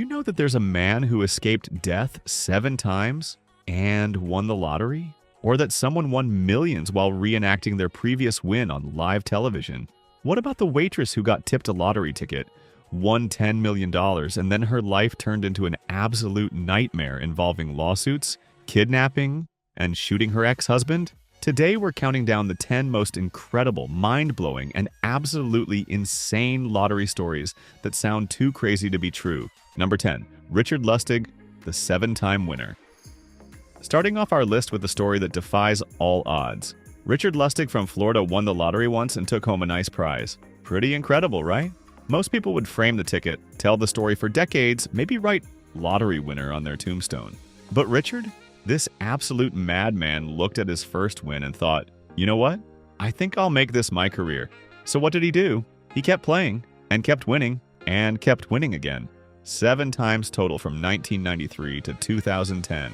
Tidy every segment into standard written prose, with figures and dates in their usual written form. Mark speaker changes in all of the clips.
Speaker 1: you know that there's a man who escaped death 7 times and won the lottery? Or that someone won millions while reenacting their previous win on live television? What about the waitress who got tipped a lottery ticket, won $10 million, and then her life turned into an absolute nightmare involving lawsuits, kidnapping, and shooting her ex-husband? Today, we're counting down the 10 most incredible, mind-blowing, and absolutely insane lottery stories that sound too crazy to be true. Number 10. Richard Lustig, the 7-time winner. Starting off our list with a story that defies all odds. Richard Lustig from Florida won the lottery once and took home a nice prize. Pretty incredible, right? Most people would frame the ticket, tell the story for decades, maybe write "lottery winner" on their tombstone. But Richard? This absolute madman looked at his first win and thought, you know what? I think I'll make this my career. So what did he do? He kept playing, and kept winning again. 7 times total from 1993 to 2010.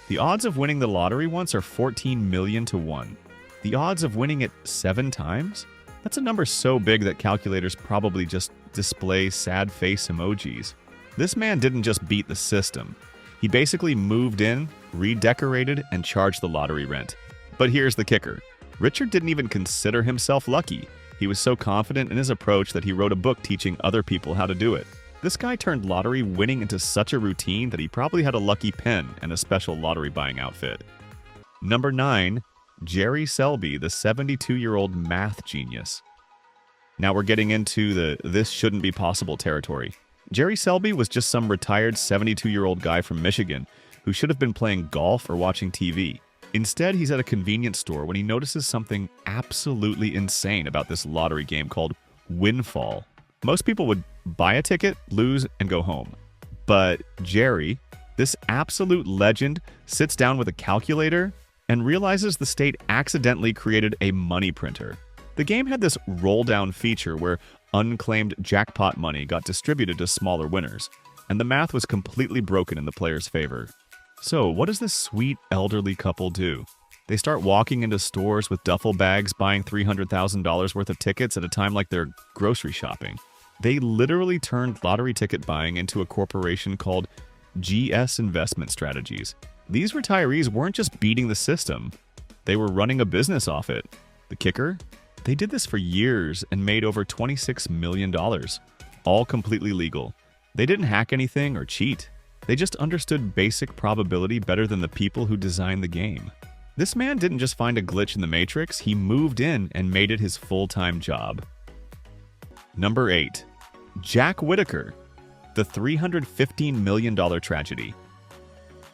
Speaker 1: The odds of winning the lottery once are 14 million to 1. The odds of winning it 7 times? That's a number so big that calculators probably just display sad face emojis. This man didn't just beat the system. He basically moved in, redecorated, and charged the lottery rent. But here's the kicker. Richard didn't even consider himself lucky. He was so confident in his approach that he wrote a book teaching other people how to do it. This guy turned lottery winning into such a routine that he probably had a lucky pen and a special lottery buying outfit. Number 9. Jerry Selby, the 72-year-old math genius. Now we're getting into the "this shouldn't be possible" territory. Jerry Selby was just some retired 72-year-old guy from Michigan who should have been playing golf or watching TV. Instead, he's at a convenience store when he notices something absolutely insane about this lottery game called Windfall. Most people would buy a ticket, lose, and go home. But Jerry, this absolute legend, sits down with a calculator and realizes the state accidentally created a money printer. The game had this roll-down feature where unclaimed jackpot money got distributed to smaller winners, and the math was completely broken in the player's favor. So, what does this sweet elderly couple do? They start walking into stores with duffel bags buying $300,000 worth of tickets at a time like they're grocery shopping. They literally turned lottery ticket buying into a corporation called GS Investment Strategies. These retirees weren't just beating the system, they were running a business off it. The kicker? They did this for years and made over $26 million, all completely legal. They didn't hack anything or cheat. They just understood basic probability better than the people who designed the game. This man didn't just find a glitch in the matrix, he moved in and made it his full-time job. Number 8. Jack Whittaker, the $315 million tragedy.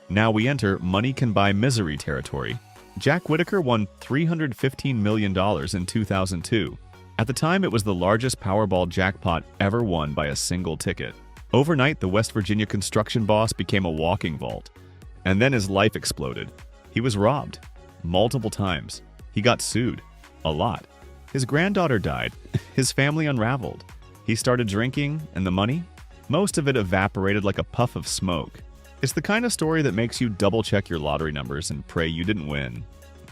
Speaker 1: Now we enter money can buy misery territory. Jack Whittaker won $315 million in 2002. At the time, it was the largest Powerball jackpot ever won by a single ticket. Overnight, the West Virginia construction boss became a walking vault. And then his life exploded. He was robbed. Multiple times. He got sued. A lot. His granddaughter died. His family unraveled. He started drinking, and the money? Most of it evaporated like a puff of smoke. It's the kind of story that makes you double-check your lottery numbers and pray you didn't win.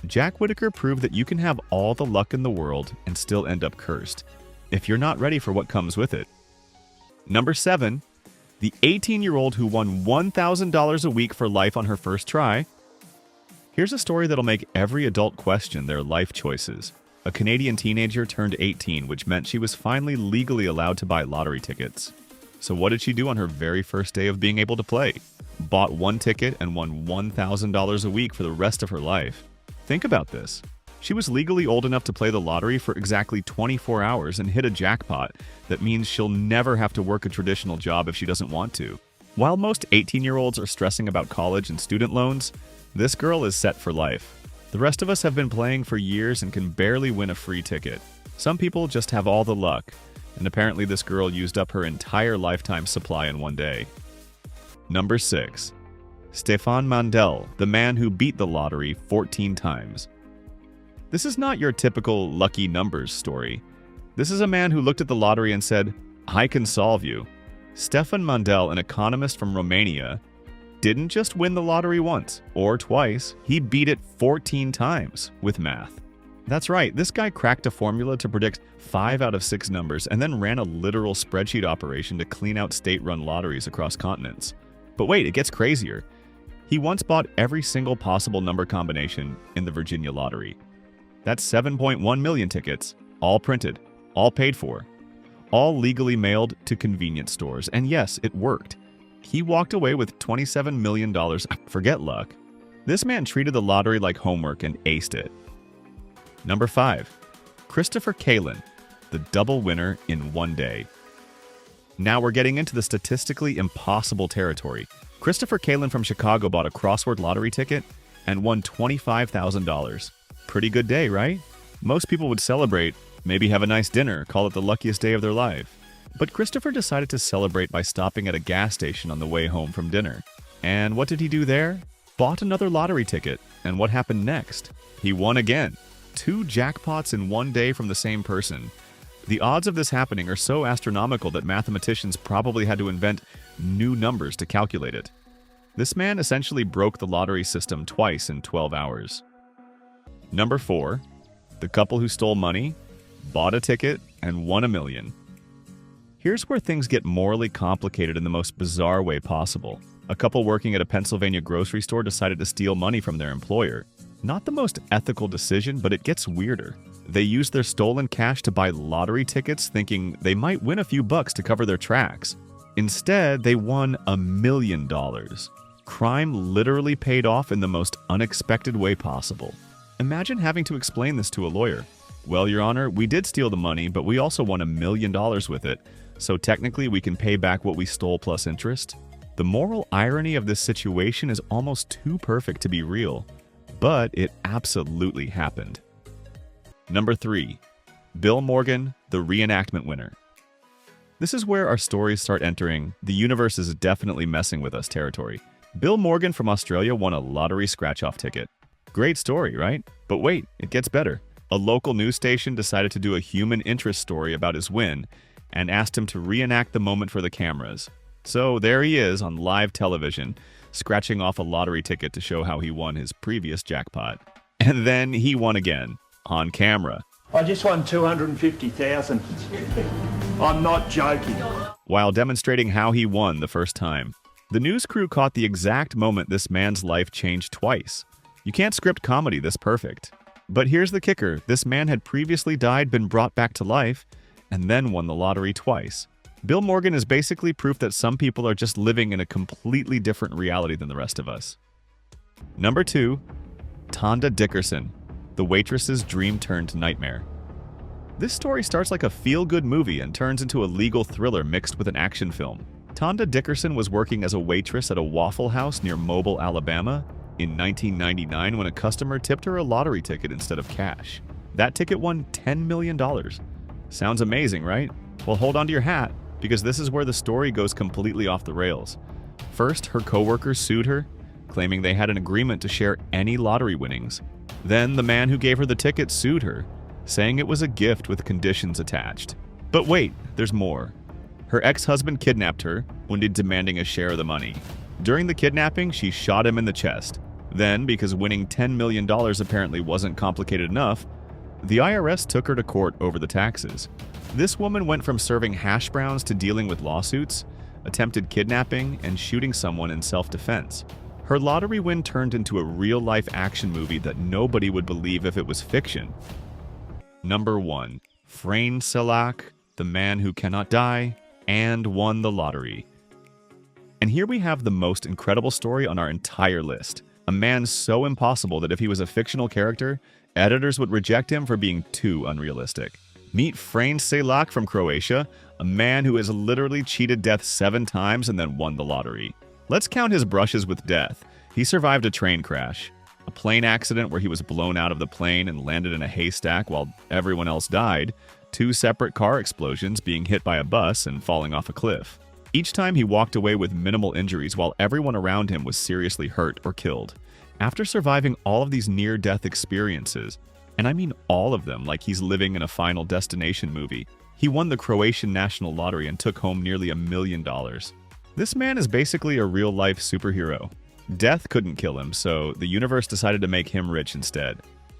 Speaker 1: Jack Whittaker proved that you can have all the luck in the world and still end up cursed, if you're not ready for what comes with it. Number 7. The 18-year-old who won $1,000 a week for life on her first try. Here's a story that'll make every adult question their life choices. A Canadian teenager turned 18, which meant she was finally legally allowed to buy lottery tickets. So what did she do on her very first day of being able to play? Bought 1 ticket and won $1,000 a week for the rest of her life. Think about this. She was legally old enough to play the lottery for exactly 24 hours and hit a jackpot that means she'll never have to work a traditional job if she doesn't want to. While most 18-year-olds are stressing about college and student loans, this girl is set for life. The rest of us have been playing for years and can barely win a free ticket. Some people just have all the luck, and apparently this girl used up her entire lifetime supply in one day. Number 6. Stefan Mandel, the man who beat the lottery 14 times. This is not your typical lucky numbers story. This is a man who looked at the lottery and said, "I can solve you." Stefan Mandel, an economist from Romania, didn't just win the lottery once or twice, he beat it 14 times with math. That's right, this guy cracked a formula to predict 5 out of 6 numbers and then ran a literal spreadsheet operation to clean out state-run lotteries across continents. But wait, it gets crazier. He once bought every single possible number combination in the Virginia lottery. That's 7.1 million tickets, all printed, all paid for, all legally mailed to convenience stores. And yes, it worked. He walked away with $27 million. Forget luck. This man treated the lottery like homework and aced it. Number 5. Christopher Kalin, the double winner in one day. Now we're getting into the statistically impossible territory. Christopher Kalin from Chicago bought a crossword lottery ticket and won $25,000. Pretty good day, right? Most people would celebrate, maybe have a nice dinner, call it the luckiest day of their life. But Christopher decided to celebrate by stopping at a gas station on the way home from dinner. And what did he do there? Bought another lottery ticket. And what happened next? He won again. 2 jackpots in one day from the same person. The odds of this happening are so astronomical that mathematicians probably had to invent new numbers to calculate it. This man essentially broke the lottery system twice in 12 hours. Number 4. The couple who stole money, bought a ticket, and won $1 million. Here's where things get morally complicated in the most bizarre way possible. A couple working at a Pennsylvania grocery store decided to steal money from their employer. Not the most ethical decision, but it gets weirder. They used their stolen cash to buy lottery tickets, thinking they might win a few bucks to cover their tracks. Instead, they won $1 million. Crime literally paid off in the most unexpected way possible. Imagine having to explain this to a lawyer. Well, Your Honor, we did steal the money, but we also won $1 million with it, so technically we can pay back what we stole plus interest. The moral irony of this situation is almost too perfect to be real, but it absolutely happened. Number 3. Bill Morgan, the reenactment winner. This is where our stories start entering "the universe is definitely messing with us" territory. Bill Morgan from Australia won a lottery scratch-off ticket. Great story, right? But wait, it gets better. A local news station decided to do a human interest story about his win and asked him to reenact the moment for the cameras. So there he is on live television, scratching off a lottery ticket to show how he won his previous jackpot. And then he won again, on camera.
Speaker 2: I just won 250,000. I'm not joking.
Speaker 1: While demonstrating how he won the first time. The news crew caught the exact moment this man's life changed twice. You can't script comedy this perfect. But here's the kicker. This man had previously died, been brought back to life, and then won the lottery twice. Bill Morgan is basically proof that some people are just living in a completely different reality than the rest of us. Number 2. Tonda Dickerson, the waitress's dream turned nightmare. This story starts like a feel-good movie and turns into a legal thriller mixed with an action film. Tonda Dickerson was working as a waitress at a Waffle House near Mobile, Alabama in 1999 when a customer tipped her a lottery ticket instead of cash. That ticket won $10 million. Sounds amazing, right? Well, hold on to your hat, because this is where the story goes completely off the rails. First, her coworkers sued her, claiming they had an agreement to share any lottery winnings. Then the man who gave her the ticket sued her, saying it was a gift with conditions attached. But wait, there's more. Her ex-husband kidnapped her, wounded demanding a share of the money. During the kidnapping, she shot him in the chest. Then, because winning $10 million apparently wasn't complicated enough, the IRS took her to court over the taxes. This woman went from serving hash browns to dealing with lawsuits, attempted kidnapping, and shooting someone in self-defense. Her lottery win turned into a real-life action movie that nobody would believe if it was fiction. Number 1. Frain Selak, the man who cannot die, and won the lottery. And here we have the most incredible story on our entire list. A man so impossible that if he was a fictional character, editors would reject him for being too unrealistic. Meet Frain Selak from Croatia, a man who has literally cheated death 7 times and then won the lottery. Let's count his brushes with death. He survived a train crash, a plane accident where he was blown out of the plane and landed in a haystack while everyone else died, 2 separate car explosions, being hit by a bus and falling off a cliff. Each time he walked away with minimal injuries while everyone around him was seriously hurt or killed. After surviving all of these near-death experiences, and I mean all of them like he's living in a Final Destination movie, he won the Croatian National Lottery and took home nearly $1 million. This man is basically a real-life superhero. Death couldn't kill him, so the universe decided to make him rich instead.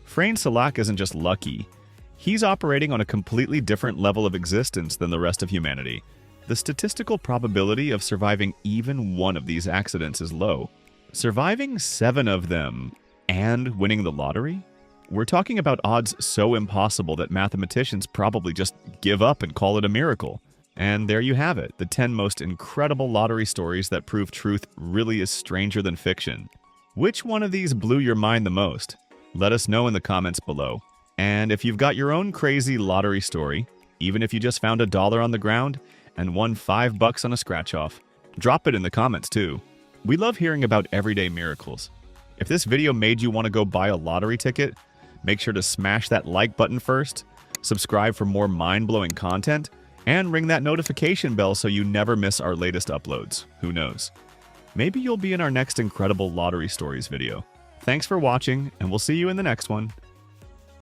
Speaker 1: Frain Salak isn't just lucky. He's operating on a completely different level of existence than the rest of humanity. The statistical probability of surviving even one of these accidents is low. Surviving 7 of them and winning the lottery? We're talking about odds so impossible that mathematicians probably just give up and call it a miracle. And there you have it, the 10 most incredible lottery stories that prove truth really is stranger than fiction. Which one of these blew your mind the most? Let us know in the comments below. And if you've got your own crazy lottery story, even if you just found $1 on the ground and won $5 on a scratch-off, drop it in the comments too. We love hearing about everyday miracles. If this video made you want to go buy a lottery ticket, make sure to smash that like button first, subscribe for more mind-blowing content, and ring that notification bell so you never miss our latest uploads. Who knows? Maybe you'll be in our next incredible lottery stories video. Thanks for watching, and we'll see you in the next one.